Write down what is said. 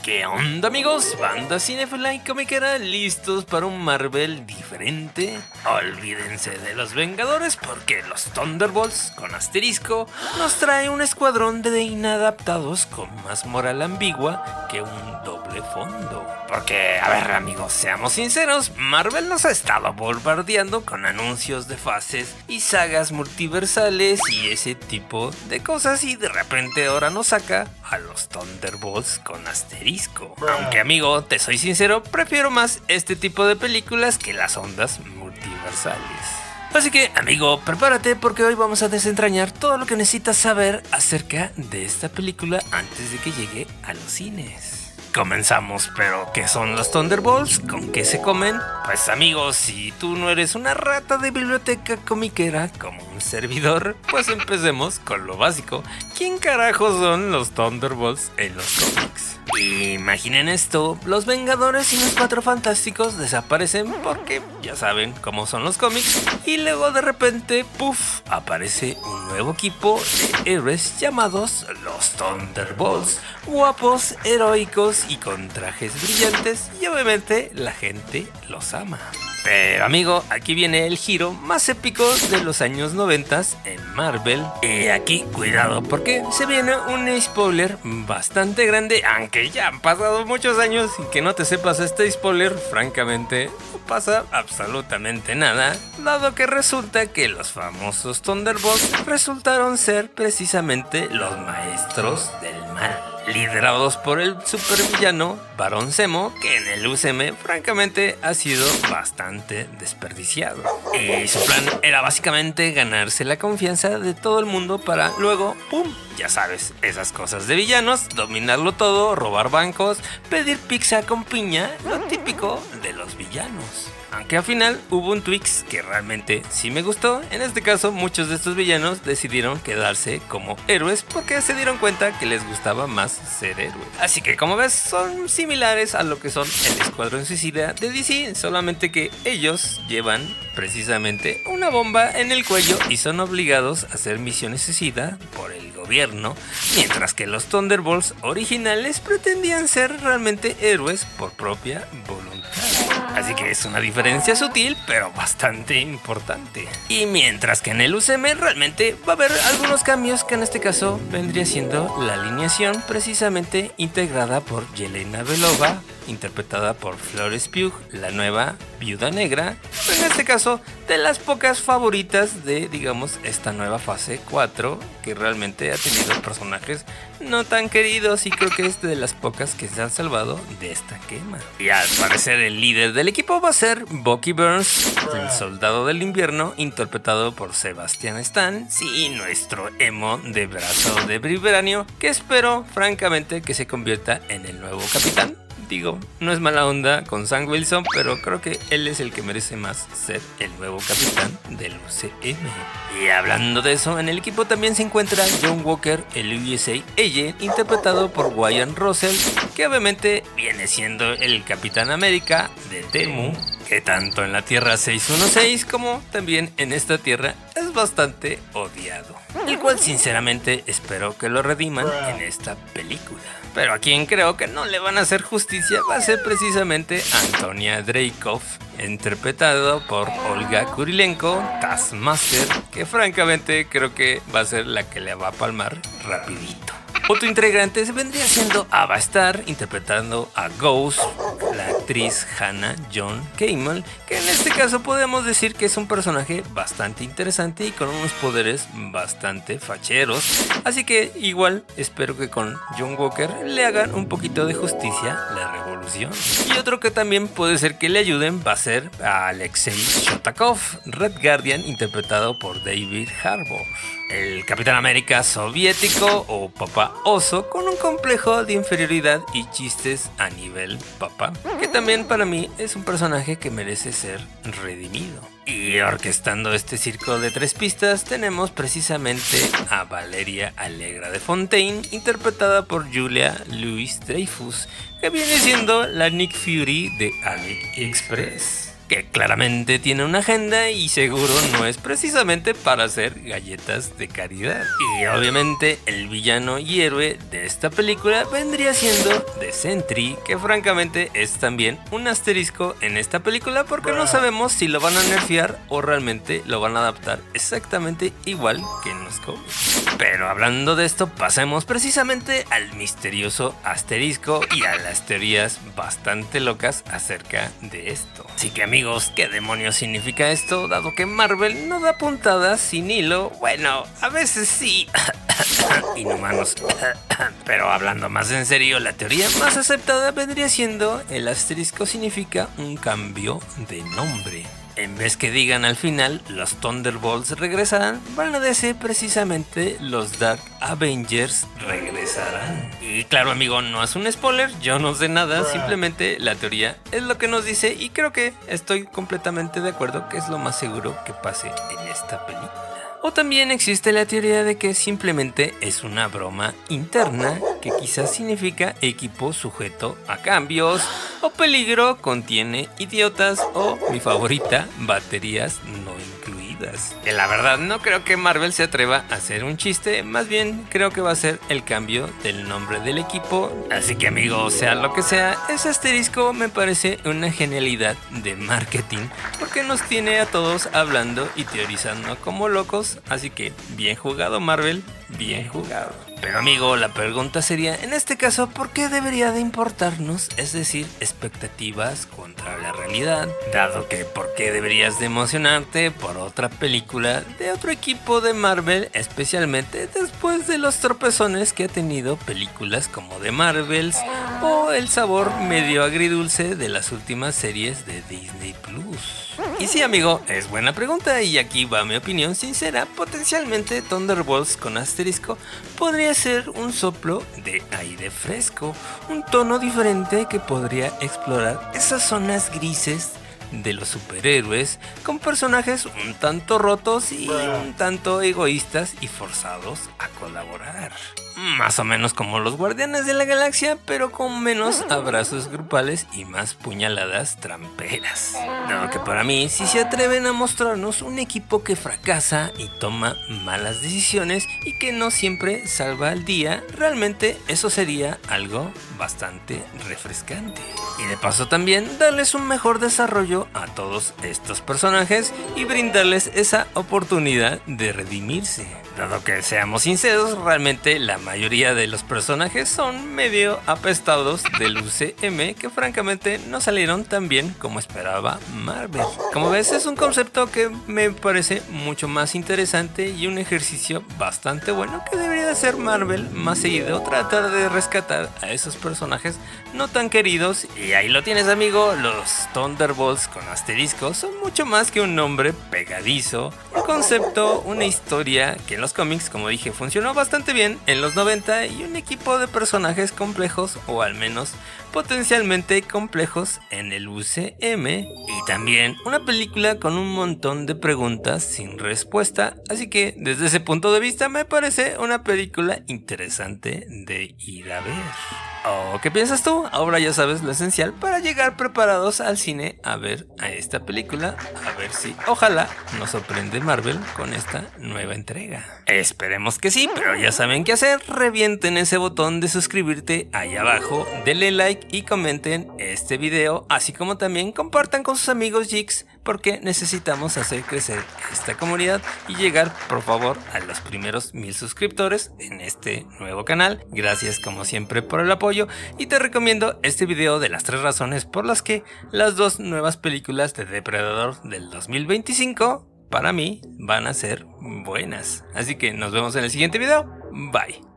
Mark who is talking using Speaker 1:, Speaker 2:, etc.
Speaker 1: ¿Qué onda, amigos? Banda cinéfila y comiquera, ¿listos para un Marvel diferente? Olvídense de los Vengadores porque los Thunderbolts, con asterisco, nos trae un escuadrón de inadaptados con más moral ambigua que un doble fondo. Porque, a ver, amigos, seamos sinceros, Marvel nos ha estado bombardeando con anuncios de fases y sagas multiversales y ese tipo de cosas, y de repente ahora nos saca a los Thunderbolts con asterisco. Aunque, amigo, te soy sincero, prefiero más este tipo de películas que las ondas multiversales. Así que, amigo, prepárate porque hoy vamos a desentrañar todo lo que necesitas saber acerca de esta película antes de que llegue a los cines. Comenzamos, pero ¿qué son los Thunderbolts? ¿Con qué se comen? Pues, amigos, si tú no eres una rata de biblioteca comiquera como un servidor, pues empecemos con lo básico. ¿Quién carajo son los Thunderbolts en los cómics? Imaginen esto, los Vengadores y los Cuatro Fantásticos desaparecen porque ya saben cómo son los cómics, y luego de repente, puff, aparece un nuevo equipo de héroes llamados los Thunderbolts, guapos, heroicos y con trajes brillantes, y obviamente la gente los ama. Pero, amigo, aquí viene el giro más épico de los años 90 en Marvel. Y aquí, cuidado, porque se viene un spoiler bastante grande. Aunque ya han pasado muchos años y que no te sepas este spoiler, francamente, no pasa absolutamente nada, dado que resulta que los famosos Thunderbolts resultaron ser precisamente los maestros del mal, liderados por el supervillano Barón Zemo, que en el UCM francamente ha sido bastante desperdiciado. Y su plan era básicamente ganarse la confianza de todo el mundo para luego, ¡pum!, ya sabes, esas cosas de villanos, dominarlo todo, robar bancos, pedir pizza con piña, lo típico de los villanos. Aunque al final hubo un twist que realmente sí me gustó. En este caso, muchos de estos villanos decidieron quedarse como héroes porque se dieron cuenta que les gustaba más ser héroes. Así que, como ves, son similares a lo que son el Escuadrón Suicida de DC, solamente que ellos llevan precisamente una bomba en el cuello y son obligados a hacer misiones suicida por el gobierno, mientras que los Thunderbolts originales pretendían ser realmente héroes por propia voluntad. Así que es una diferencia sutil, pero bastante importante. Y mientras que en el UCM realmente va a haber algunos cambios, que en este caso vendría siendo la alineación precisamente integrada por Yelena Belova, interpretada por Florence Pugh, la nueva Viuda Negra, en este caso de las pocas favoritas de, digamos, esta nueva fase 4, que realmente ha tenido personajes no tan queridos, y creo que es de las pocas que se han salvado de esta quema. Y al parecer el líder del equipo va a ser Bucky Barnes, el soldado del invierno, interpretado por Sebastian Stan, sí, nuestro emo de brazo de vibranium, que espero francamente que se convierta en el nuevo capitán. Digo, no es mala onda con Sam Wilson, pero creo que él es el que merece más ser el nuevo capitán del UCM. Y hablando de eso, en el equipo también se encuentra John Walker, el USA Agent, interpretado por Wyatt Russell, que obviamente viene siendo el Capitán América de Temu, que tanto en la Tierra 616 como también en esta Tierra es bastante odiado, el cual sinceramente espero que lo rediman en esta película. Pero a quien creo que no le van a hacer justicia va a ser precisamente Antonia Dreykov, interpretado por Olga Kurilenko, Taskmaster, que francamente creo que va a ser la que le va a palmar rapidito. Otro integrante se vendría siendo Ava Starr, interpretando a Ghost, la actriz Hannah John Kamen, que en este caso podemos decir que es un personaje bastante interesante y con unos poderes bastante facheros. Así que igual espero que con John Walker le hagan un poquito de justicia la revolución. Y otro que también puede ser que le ayuden va a ser a Alexei Shotakov, Red Guardian, interpretado por David Harbour, el Capitán América soviético o Papá Oso, con un complejo de inferioridad y chistes a nivel papá, que también para mí es un personaje que merece ser redimido. Y orquestando este circo de tres pistas tenemos precisamente a Valeria Allegra de Fontaine, interpretada por Julia Louis-Dreyfus, que viene siendo la Nick Fury de AliExpress, que claramente tiene una agenda y seguro no es precisamente para hacer galletas de caridad. Y obviamente el villano y héroe de esta película vendría siendo The Sentry, que francamente es también un asterisco en esta película porque no sabemos si lo van a nerfear o realmente lo van a adaptar exactamente igual que en los cómics. Pero hablando de esto, pasemos precisamente al misterioso asterisco y a las teorías bastante locas acerca de esto. Así que amigos, ¿qué demonios significa esto? Dado que Marvel no da puntadas sin hilo, bueno, a veces sí. Inhumanos. Pero hablando más en serio, la teoría más aceptada vendría siendo el asterisco significa un cambio de nombre. En vez que digan al final los Thunderbolts regresarán, van a decir precisamente los Dark Avengers regresarán. Y claro amigo, no es un spoiler, yo no sé nada, simplemente la teoría es lo que nos dice y creo que estoy completamente de acuerdo que es lo más seguro que pase en esta película. O también existe la teoría de que simplemente es una broma interna que quizás significa equipo sujeto a cambios, o peligro contiene idiotas, o mi favorita, baterías no incluidas. Que la verdad no creo que Marvel se atreva a hacer un chiste, más bien creo que va a ser el cambio del nombre del equipo. Así que amigos, sea lo que sea, ese asterisco me parece una genialidad de marketing porque nos tiene a todos hablando y teorizando como locos. Así que bien jugado Marvel, bien jugado. Pero amigo, la pregunta sería, en este caso, ¿por qué debería de importarnos? Es decir, expectativas contra la realidad. Dado que, ¿por qué deberías de emocionarte por otra película de otro equipo de Marvel? Especialmente después de los tropezones que ha tenido películas como The Marvels o el sabor medio agridulce de las últimas series de Disney Plus. Y sí amigo, es buena pregunta y aquí va mi opinión sincera. Potencialmente Thunderbolts con asterisco podría ser un soplo de aire fresco, un tono diferente que podría explorar esas zonas grises de los superhéroes con personajes un tanto rotos y un tanto egoístas y forzados a colaborar. Más o menos como los Guardianes de la Galaxia, pero con menos abrazos grupales y más puñaladas tramperas. Dado que para mí, si se atreven a mostrarnos un equipo que fracasa y toma malas decisiones y que no siempre salva al día, realmente eso sería algo bastante refrescante. Y de paso también darles un mejor desarrollo a todos estos personajes y brindarles esa oportunidad de redimirse. Dado que seamos sinceros, realmente la mayoría de los personajes son medio apestados del UCM que francamente no salieron tan bien como esperaba Marvel. Como ves, es un concepto que me parece mucho más interesante y un ejercicio bastante bueno que debería hacer Marvel más seguido, tratar de rescatar a esos personajes no tan queridos. Y ahí lo tienes amigo, los Thunderbolts con asterisco son mucho más que un nombre pegadizo, un concepto, una historia que en los cómics, como dije, funcionó bastante bien en los 90 y un equipo de personajes complejos, o al menos potencialmente complejos en el UCM, y también una película con un montón de preguntas sin respuesta, así que desde ese punto de vista me parece una película interesante de ir a ver. ¿O qué piensas tú? Ahora ya sabes lo esencial para llegar preparados al cine a ver a esta película, a ver si ojalá nos sorprende Marvel con esta nueva entrega. Esperemos que sí, pero ya saben qué hacer, revienten ese botón de suscribirte ahí abajo, denle like y comenten este video, así como también compartan con sus amigos geeks porque necesitamos hacer crecer esta comunidad y llegar por favor a los primeros 1000 suscriptores en este nuevo canal. Gracias como siempre por el apoyo y te recomiendo este video de las 3 razones por las que las 2 nuevas películas de Depredador del 2025 para mí van a ser buenas. Así que nos vemos en el siguiente video. Bye.